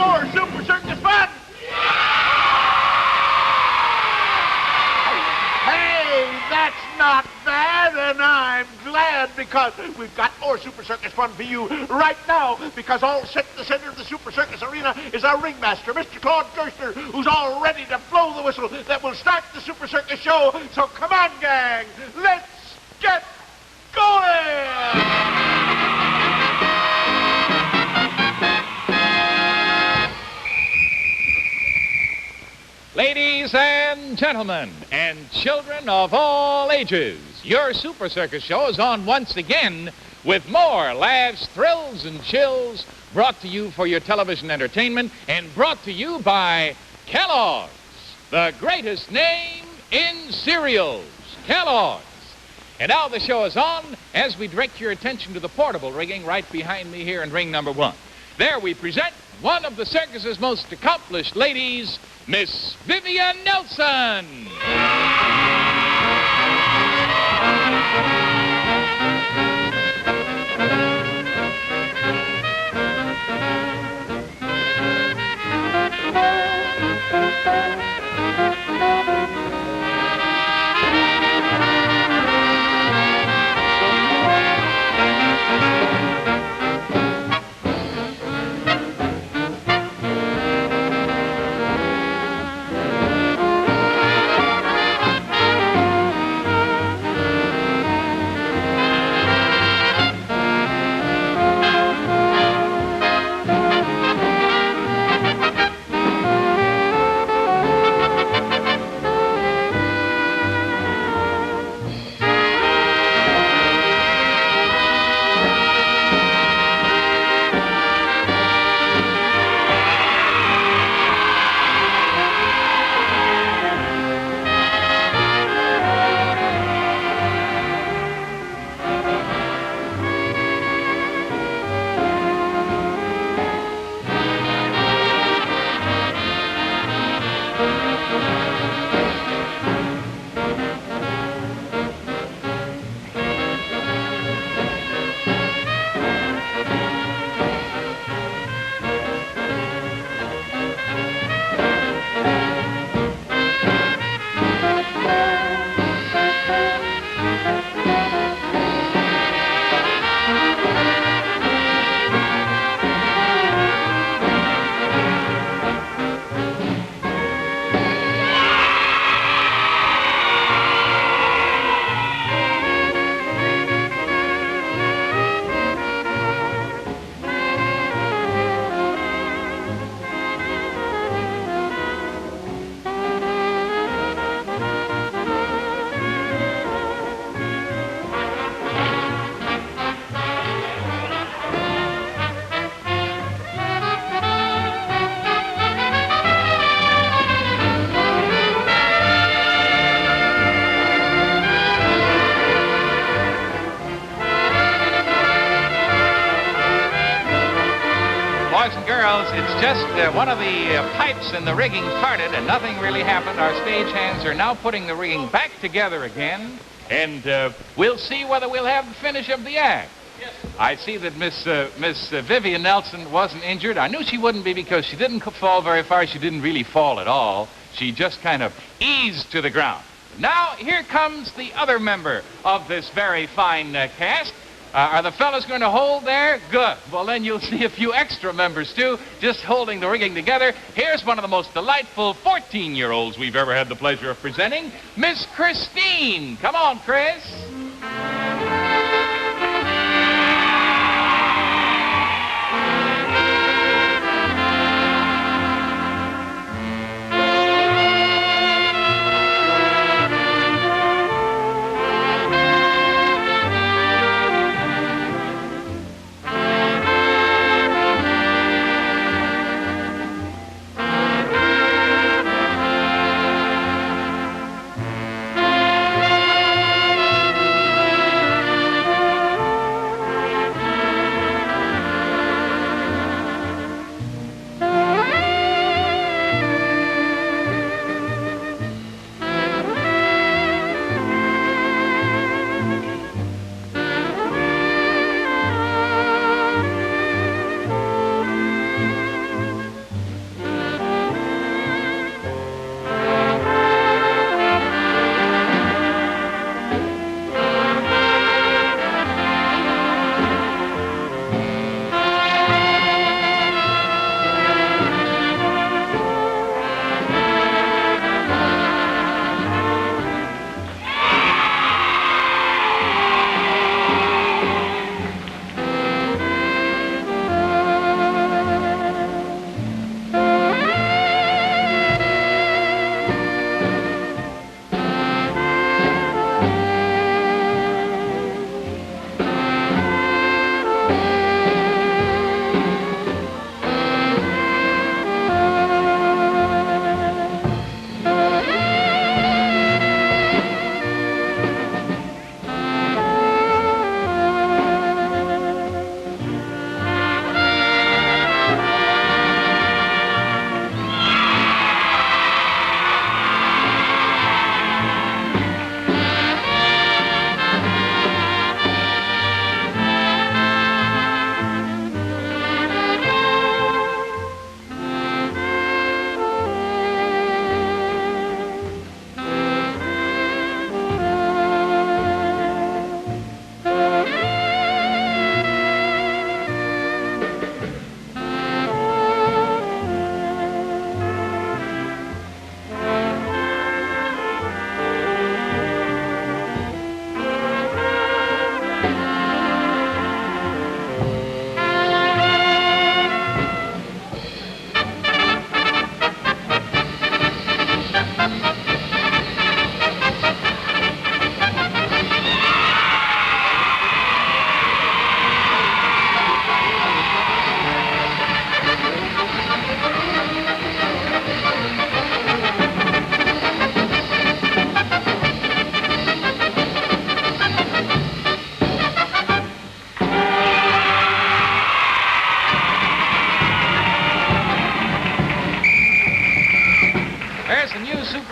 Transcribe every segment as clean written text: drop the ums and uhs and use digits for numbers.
more Super Circus fun? Hey, that's not bad, and I'm glad because we've got more Super Circus fun for you right now, because all set in the center of the Super Circus arena is our ringmaster, Mr. Claude Gerstner, who's all ready to blow the whistle that will start the Super Circus show. So come on, gang, let's get going! Ladies and gentlemen, and children of all ages, your Super Circus show is on once again with more laughs, thrills, and chills brought to you for your television entertainment and brought to you by Kellogg's, the greatest name in cereals, Kellogg's. And now the show is on as we direct your attention to the portable rigging right behind me here in ring number 1. There we present one of the circus's most accomplished ladies, Miss Vivian Nelson. Boys and girls, it's just one of the pipes in the rigging parted and nothing really happened. Our stagehands are now putting the rigging back together again, and we'll see whether we'll have the finish of the act. Yes. I see that Miss Vivian Nelson wasn't injured. I knew she wouldn't be because she didn't fall very far. She didn't really fall at all. She just kind of eased to the ground. Now, here comes the other member of this very fine cast. Are the fellas going to hold there? Good. Well, then you'll see a few extra members, too, just holding the rigging together. Here's one of the most delightful 14-year-olds we've ever had the pleasure of presenting, Miss Christine. Come on, Chris.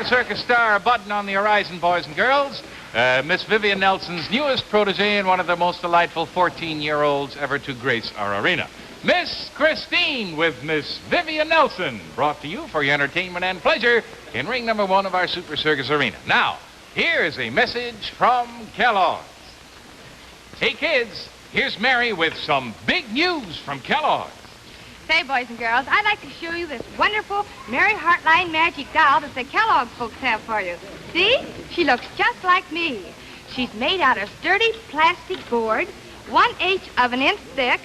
Circus star budding on the horizon, boys and girls. Miss Vivian Nelson's newest protege and one of the most delightful 14-year-olds ever to grace our arena. Miss Christine with Miss Vivian Nelson, brought to you for your entertainment and pleasure in ring number 1 of our Super Circus arena. Now, here's a message from Kellogg's. Hey, kids, here's Mary with some big news from Kellogg's. Say, boys and girls, I'd like to show you this wonderful Mary Heartline magic doll that the Kellogg folks have for you. See? She looks just like me. She's made out of sturdy plastic board, 1/8 of an inch thick,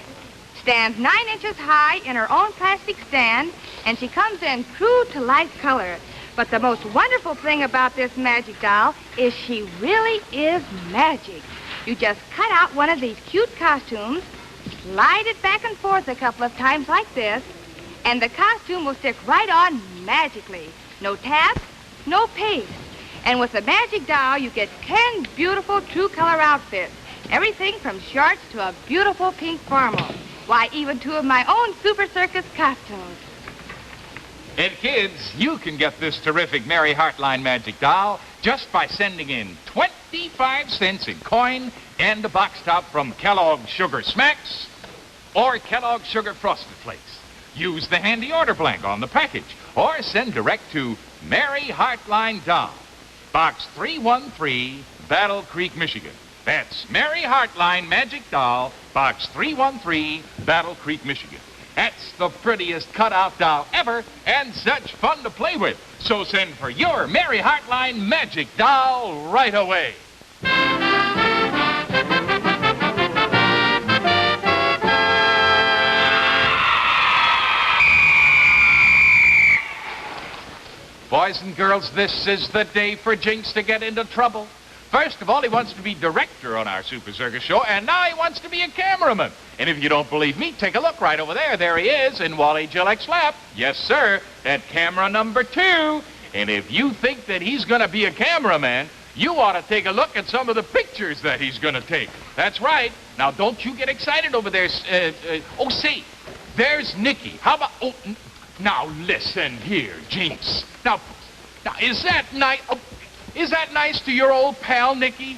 stands 9 inches high in her own plastic stand, and she comes in true to life color. But the most wonderful thing about this magic doll is she really is magic. You just cut out one of these cute costumes, slide it back and forth a couple of times like this, and the costume will stick right on magically. No tabs, no paste. And with the magic doll, you get 10 beautiful true color outfits. Everything from shorts to a beautiful pink formal. Why, even 2 of my own Super Circus costumes. And kids, you can get this terrific Mary Heartline magic doll just by sending in 25 cents in coin and a box top from Kellogg's Sugar Smacks or Kellogg's Sugar Frosted Flakes. Use the handy order blank on the package or send direct to Mary Heartline Doll, Box 313, Battle Creek, Michigan. That's Mary Heartline Magic Doll, Box 313, Battle Creek, Michigan. That's the prettiest cutout doll ever and such fun to play with. So send for your Mary Heartline Magic Doll right away. Boys and girls, this is the day for Jinx to get into trouble. First of all, he wants to be director on our Super Circus show, and now he wants to be a cameraman. And if you don't believe me, take a look right over there. There he is in Wally Gillick's lap. Yes, sir, at camera number 2. And if you think that he's going to be a cameraman, you ought to take a look at some of the pictures that he's going to take. That's right. Now, don't you get excited over there. Oh, see, there's Nicky. How about... Oh, now, listen here, Jinx. Now, is that nice... Oh, is that nice to your old pal, Nicky?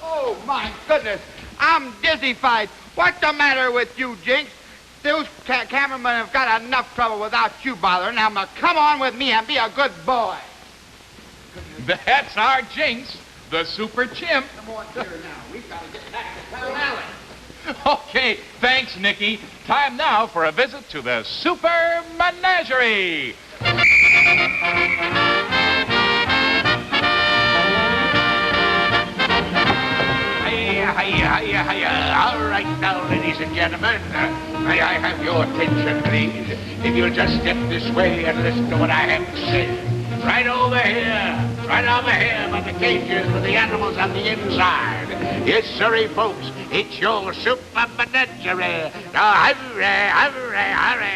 Oh, my goodness. I'm dizzy-fied. What's the matter with you, Jinx? Those cameramen have got enough trouble without you bothering. Now, come on with me and be a good boy. That's our Jinx, the super chimp. Come on here now. We've got to get back to Town Alley. Okay, thanks, Nicky. Time now for a visit to the Super Menagerie. All right now, ladies and gentlemen, may I have your attention, please? If you'll just step this way and listen to what I have to say. Right over here by the cages with the animals on the inside. Yes, sirree, folks, it's your Super Menagerie. Now, hurry.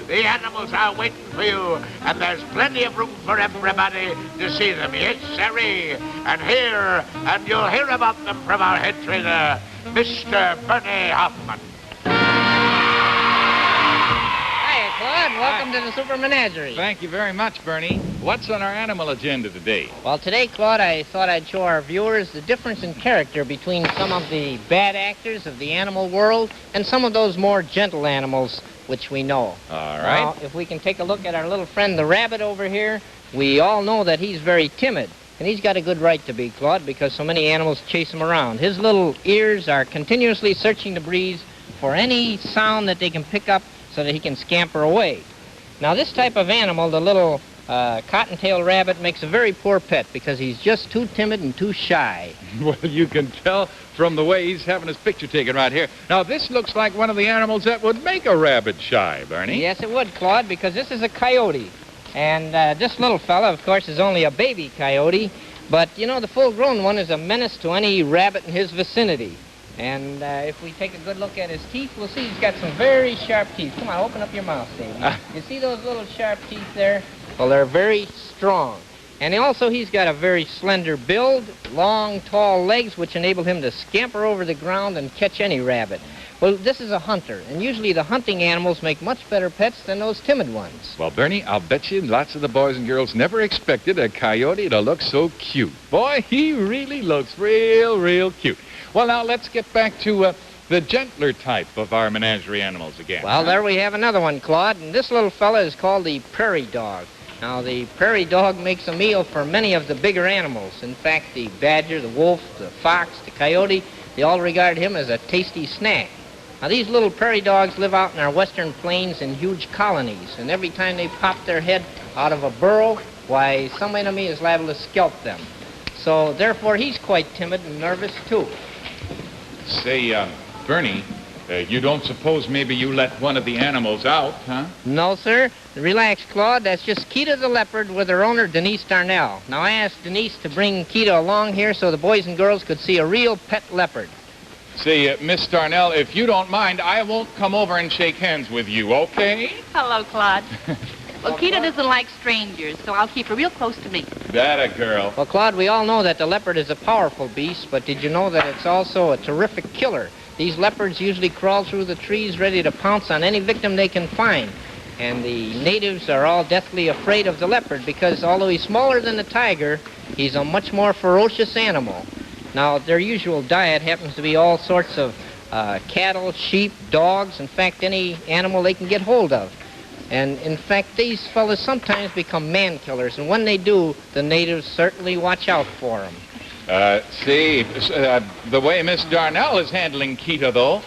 The animals are waiting for you, and there's plenty of room for everybody to see them. Yes, sirree. And you'll hear about them from our head trainer, Mr. Bernie Hoffman. Hi, Claude. Welcome to the Super Menagerie. Thank you very much, Bernie. What's on our animal agenda today? Well, today, Claude, I thought I'd show our viewers the difference in character between some of the bad actors of the animal world and some of those more gentle animals which we know. All right. Now, if we can take a look at our little friend the rabbit over here, we all know that he's very timid. And he's got a good right to be, Claude, because so many animals chase him around. His little ears are continuously searching the breeze for any sound that they can pick up so that he can scamper away. Now, this type of animal, the little cottontail rabbit, makes a very poor pet because he's just too timid and too shy. Well, you can tell from the way he's having his picture taken right here. Now, this looks like one of the animals that would make a rabbit shy, Bernie. Yes, it would, Claude, because this is a coyote. And this little fella, of course, is only a baby coyote. But, you know, the full-grown one is a menace to any rabbit in his vicinity. And if we take a good look at his teeth, we'll see he's got some very sharp teeth. Come on, open up your mouth, Davey. You see those little sharp teeth there? Well, they're very strong. And also, he's got a very slender build, long, tall legs, which enable him to scamper over the ground and catch any rabbit. Well, this is a hunter, and usually the hunting animals make much better pets than those timid ones. Well, Bernie, I'll bet you lots of the boys and girls never expected a coyote to look so cute. Boy, he really looks real cute. Well, now let's get back to the gentler type of our menagerie animals again. Well, there we have another one, Claude, and this little fella is called the prairie dog. Now, the prairie dog makes a meal for many of the bigger animals. In fact, the badger, the wolf, the fox, the coyote, they all regard him as a tasty snack. Now, these little prairie dogs live out in our western plains in huge colonies, and every time they pop their head out of a burrow, why, some enemy is liable to scalp them. So, therefore, he's quite timid and nervous, too. Say, Bernie, you don't suppose maybe you let one of the animals out, huh? No, sir. Relax, Claude. That's just Kita the leopard with her owner, Denise Darnell. Now, I asked Denise to bring Kita along here so the boys and girls could see a real pet leopard. Say, Miss Darnell, if you don't mind, I won't come over and shake hands with you, okay? Hello, Claude. Well, Kita doesn't like strangers, so I'll keep her real close to me. That a girl. Well, Claude, we all know that the leopard is a powerful beast, but did you know that it's also a terrific killer? These leopards usually crawl through the trees ready to pounce on any victim they can find. And the natives are all deathly afraid of the leopard because although he's smaller than the tiger, he's a much more ferocious animal. Now, their usual diet happens to be all sorts of cattle, sheep, dogs, in fact, any animal they can get hold of. And, in fact, these fellas sometimes become man-killers, and when they do, the natives certainly watch out for them. The way Miss Darnell is handling Kita, though,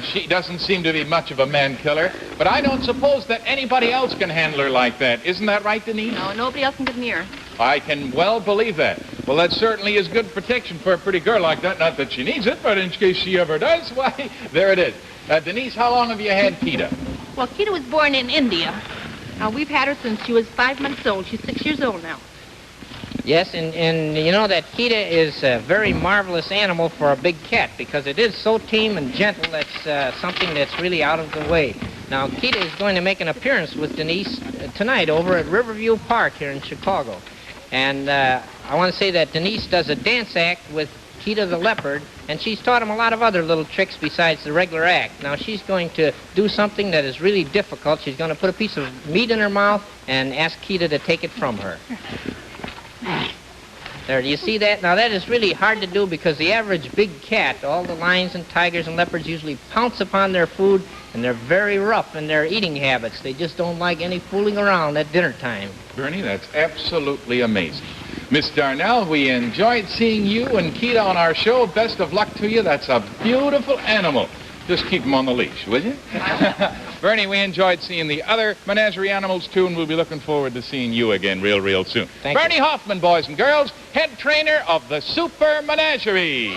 she doesn't seem to be much of a man-killer, but I don't suppose that anybody else can handle her like that. Isn't that right, Denise? No, nobody else can get near her. I can well believe that. Well, that certainly is good protection for a pretty girl like that. Not that she needs it, but in case she ever does, why, there it is. Denise, how long have you had Kita? Well, Kita was born in India. We've had her since she was 5 months old. She's 6 years old now. Yes, and you know that Kita is a very marvelous animal for a big cat because it is so tame and gentle. That's something that's really out of the way. Now, Kita is going to make an appearance with Denise tonight over at Riverview Park here in Chicago. And I want to say that Denise does a dance act with Kita the leopard, and she's taught him a lot of other little tricks besides the regular act. Now, she's going to do something that is really difficult. She's going to put a piece of meat in her mouth and ask Kita to take it from her. There, do you see that? Now, that is really hard to do because the average big cat, all the lions and tigers and leopards usually pounce upon their food, and they're very rough in their eating habits. They just don't like any fooling around at dinner time. Bernie, that's absolutely amazing. Miss Darnell, we enjoyed seeing you and Kita on our show. Best of luck to you. That's a beautiful animal. Just keep him on the leash, will you? Bernie, we enjoyed seeing the other menagerie animals, too, and we'll be looking forward to seeing you again real soon. Thank Bernie you. Hoffman, boys and girls, head trainer of the Super Menagerie.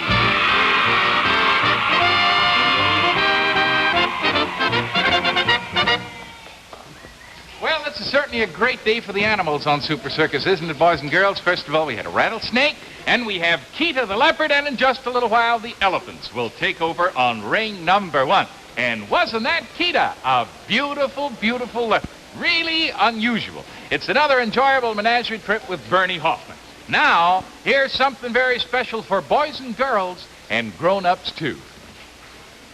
Well, this is certainly a great day for the animals on Super Circus, isn't it, boys and girls? First of all, we had a rattlesnake, and we have Kita the leopard, and in just a little while, the elephants will take over on ring number 1. And wasn't that Kita a beautiful, beautiful leopard? Really unusual. It's another enjoyable menagerie trip with Bernie Hoffman. Now, here's something very special for boys and girls and grown-ups, too.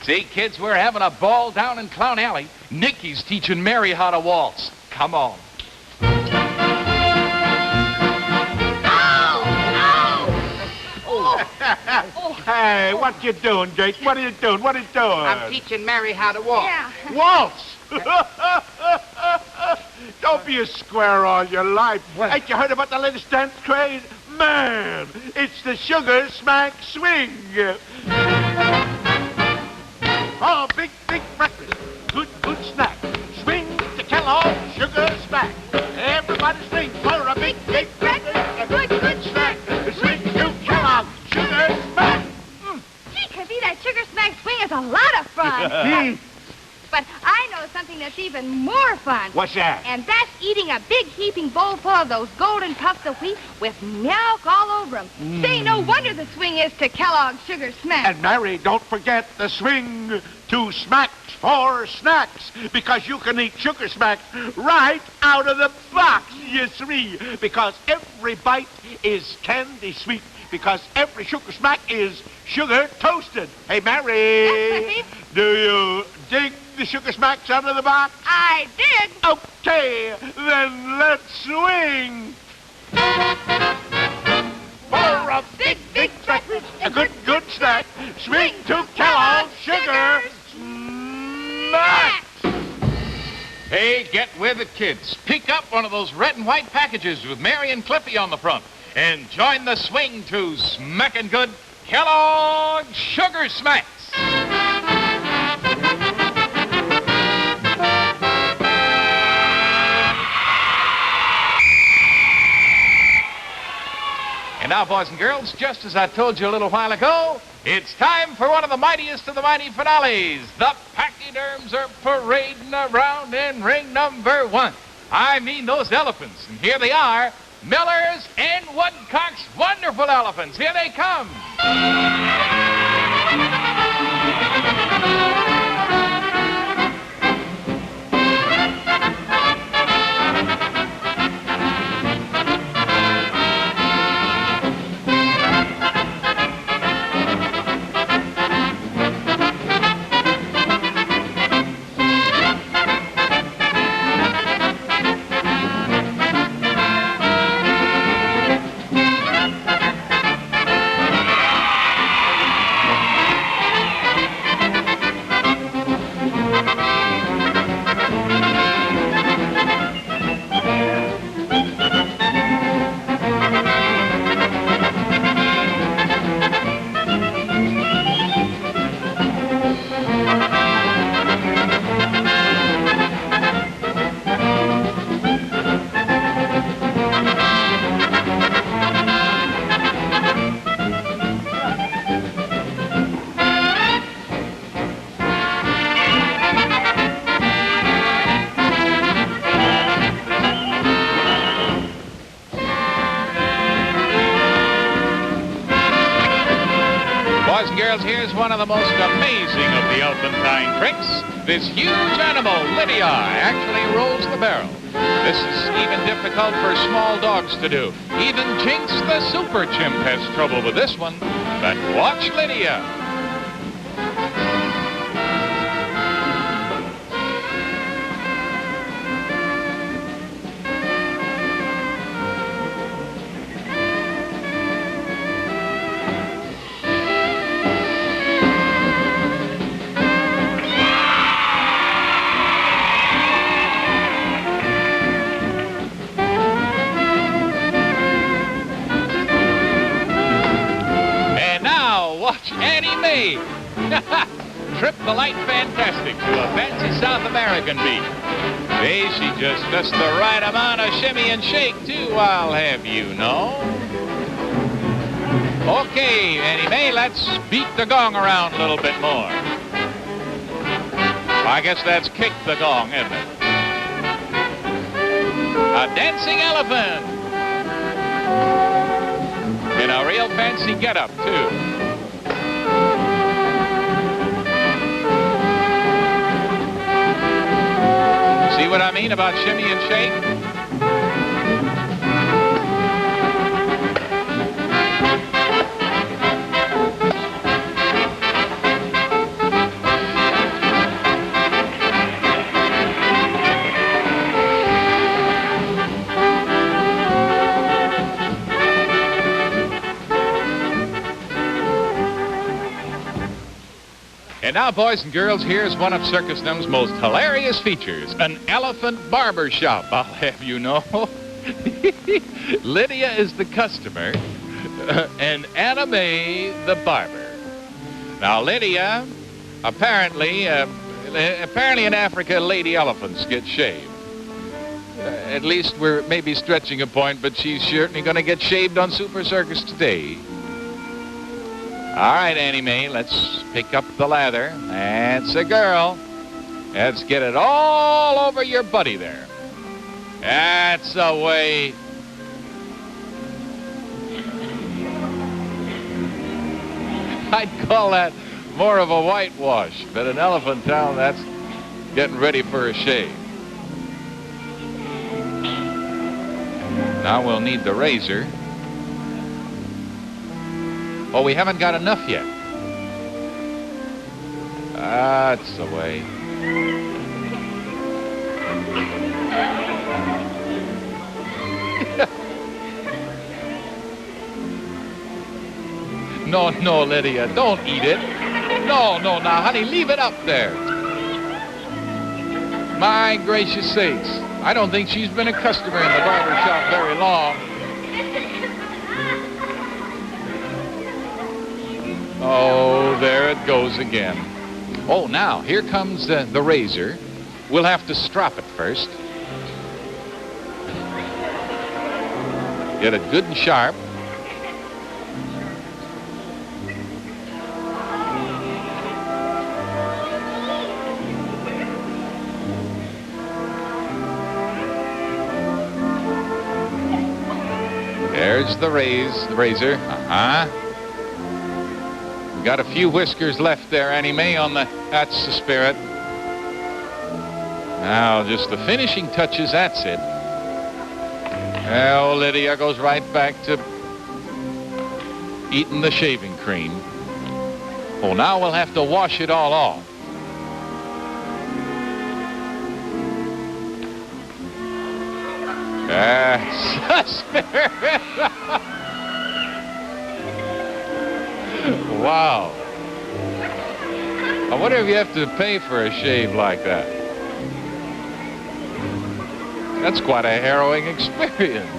See, kids, we're having a ball down in Clown Alley. Nicky's teaching Mary how to waltz. Come on. Hey, what you doing, Jake? What are you doing? What are you doing? I'm teaching Mary how to walk. Yeah. Waltz! Don't be a square all your life. What? Ain't you heard about the latest dance craze? Man, it's the Sugar Smack Swing. Oh, big breakfast. Good snack. Swing to Kellogg's Sugar Smack. Everybody swing for a big breakfast. A good snack. Swing to Kellogg's Sugar Smack. Gee, Cubby, that Sugar Smack Swing is a lot of fun. But I know something that's even more fun. What's that? And that's eating a big heaping bowl full of those golden puffs of wheat with milk all over them. Say, no wonder the swing is to Kellogg's Sugar Smack. And Mary, don't forget the swing to Smacks for snacks, because you can eat Sugar Smacks right out of the box. yes, siree. Because every bite is candy sweet. Because every sugar smack is sugar toasted. Hey, Mary. Yes, Cliffy? Do you dig the sugar smacks out of the box? I did. Okay, then let's swing. For a big, big breakfast, a good snack, swing to Kellogg's Sugar Smacks. Hey, get with it, kids. Pick up one of those red and white packages with Mary and Cliffy on the front. And join the swing to smackin' good Kellogg's Sugar Smacks. And now, boys and girls, just as I told you a little while ago, it's time for one of the mightiest of the mighty finales. The pachyderms are parading around in ring number 1. I mean those elephants. And here they are, Miller's and Woodcock's wonderful elephants. Here they come. Here's one of the most amazing of the elephantine tricks. This huge animal, Lydia, actually rolls the barrel. This is even difficult for small dogs to do. Even Jinx the super chimp has trouble with this one. But watch Lydia. Trip the light fantastic to a fancy South American beat. Hey, she just does the right amount of shimmy and shake, too, I'll have you know. Okay, Annie Mae, let's beat the gong around a little bit more. I guess that's kick the gong, isn't it? A dancing elephant. In a real fancy getup, too. See what I mean about shimmy and shake? And now, boys and girls, here's one of Circus Num's most hilarious features, an elephant barber shop, I'll have you know. Lydia is the customer, and Anna Mae the barber. Now, Lydia, apparently in Africa, lady elephants get shaved. At least we're maybe stretching a point, but she's certainly going to get shaved on Super Circus today. All right, Annie Mae, let's pick up the lather. That's a girl. Let's get it all over your buddy there. That's the way. I'd call that more of a whitewash, but in Elephant Town, that's getting ready for a shave. Now we'll need the razor. Oh, we haven't got enough yet. That's the way. No, no, Lydia, don't eat it. No, no, now, honey, leave it up there. My gracious sakes. I don't think she's been a customer in the barber shop very long. Oh, there it goes again. Oh, now, here comes the razor. We'll have to strop it first. Get it good and sharp. There's the razor. Uh-huh. We got a few whiskers left there, Annie Mae, on the... That's the spirit. Now, just the finishing touches, that's it. Well, Lydia goes right back to eating the shaving cream. Oh, now we'll have to wash it all off. That's the spirit. Wow. I wonder if you have to pay for a shave like that. That's quite a harrowing experience.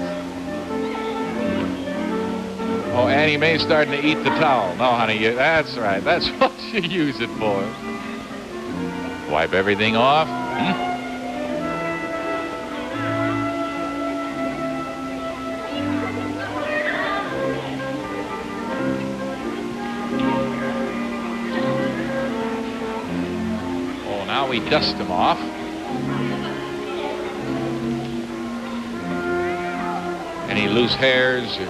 Oh, Annie Mae's starting to eat the towel. No, honey, that's right. That's what you use it for. Wipe everything off. Oh, now we dust them off. Any loose hairs or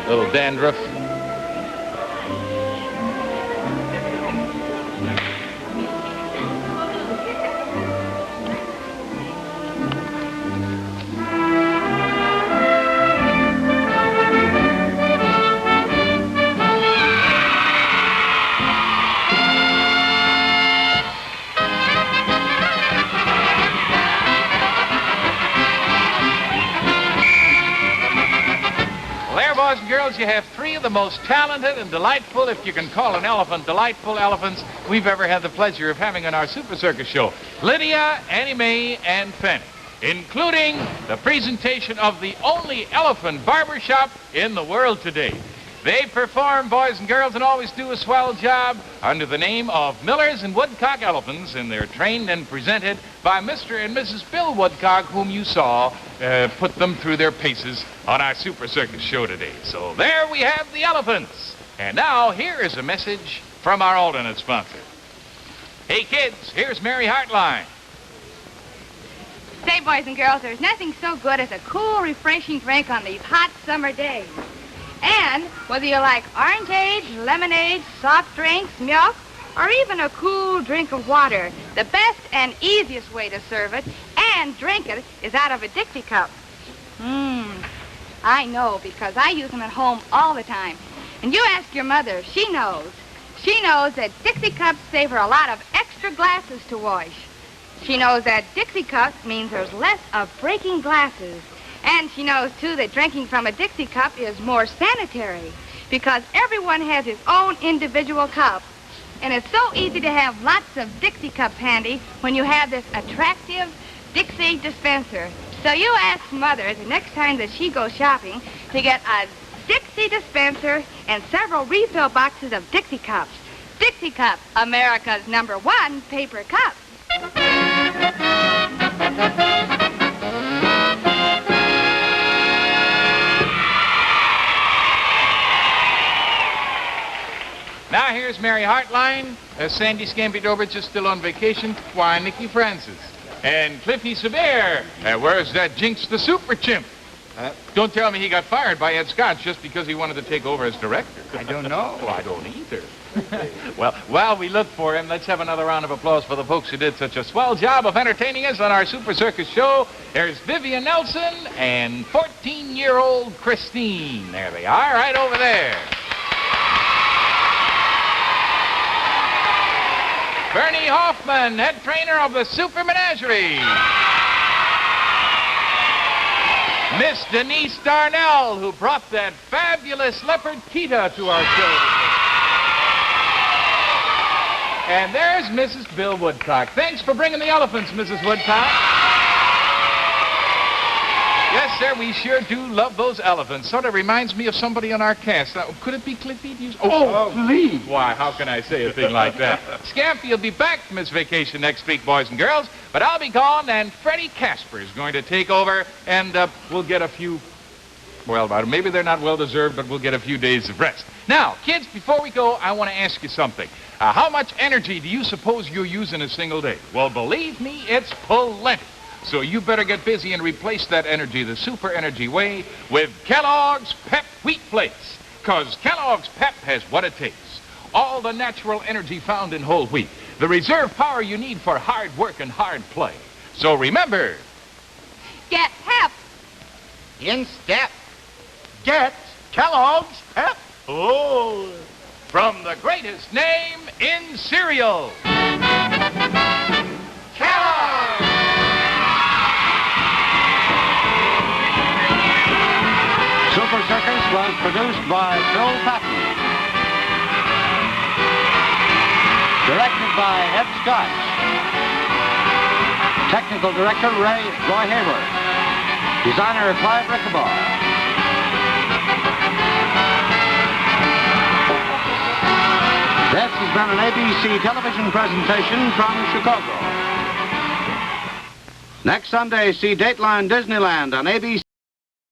little dandruff. Boys and girls, you have three of the most talented and delightful, if you can call an elephant delightful elephants we've ever had the pleasure of having on our Super Circus show. Lydia, Annie Mae, and Fanny, including the presentation of the only elephant barbershop in the world today. They perform, boys and girls, and always do a swell job under the name of Millers and Woodcock Elephants, and they're trained and presented by Mr. and Mrs. Bill Woodcock, whom you saw put them through their paces on our Super Circus show today. So there we have the elephants. And now, here is a message from our alternate sponsor. Hey, kids, here's Mary Hartline. Say, boys and girls, there's nothing so good as a cool, refreshing drink on these hot summer days. And whether you like orangeade, lemonade, soft drinks, milk, or even a cool drink of water, the best and easiest way to serve it and drink it is out of a Dixie cup. I know, because I use them at home all the time. And you ask your mother, she knows. She knows that Dixie cups save her a lot of extra glasses to wash. She knows that Dixie cups means there's less of breaking glasses. And she knows, too, that drinking from a Dixie cup is more sanitary because everyone has his own individual cup. And it's so easy to have lots of Dixie cups handy when you have this attractive Dixie dispenser. So you ask Mother the next time that she goes shopping to get a Dixie dispenser and several refill boxes of Dixie cups. Dixie Cup, America's #1 paper cup. Now here's Mary Hartline, Sandy Scampi-Dobritz is still on vacation, why, Nicky Francis. And Cliffy Sevier, where's that Jinx the Super Chimp? Don't tell me he got fired by Ed Scott just because he wanted to take over as director. I don't know. Well, I don't either. Well, while we look for him, let's have another round of applause for the folks who did such a swell job of entertaining us on our Super Circus show. There's Vivian Nelson and 14-year-old Christine. There they are, right over there. Bernie Hoffman, head trainer of the Super Menagerie. Miss Denise Darnell, who brought that fabulous Leopard Kita to our show. And there's Mrs. Bill Woodcock. Thanks for bringing the elephants, Mrs. Woodcock. Yes, sir, we sure do love those elephants. Sort of reminds me of somebody on our cast. Now, could it be Cliffy? Oh, please. Why, how can I say a thing like that? Scampy will be back from his vacation next week, boys and girls, but I'll be gone, and Freddie Casper is going to take over, and we'll get a few, well, maybe they're not well-deserved, but we'll get a few days of rest. Now, kids, before we go, I want to ask you something. How much energy do you suppose you use in a single day? Well, believe me, it's plenty. So you better get busy and replace that energy the super energy way with Kellogg's Pep Wheat Flakes. Because Kellogg's Pep has what it takes. All the natural energy found in whole wheat. The reserve power you need for hard work and hard play. So remember, Get Pep. In step. Get Kellogg's Pep. oh, from the greatest name in cereal. Kellogg! Super Circus was produced by Phil Patton. Directed by Ed Scott. Technical Director Roy Hayward. Designer Clive Rickabaugh. This has been an ABC television presentation from Chicago. Next Sunday, see Dateline Disneyland on ABC.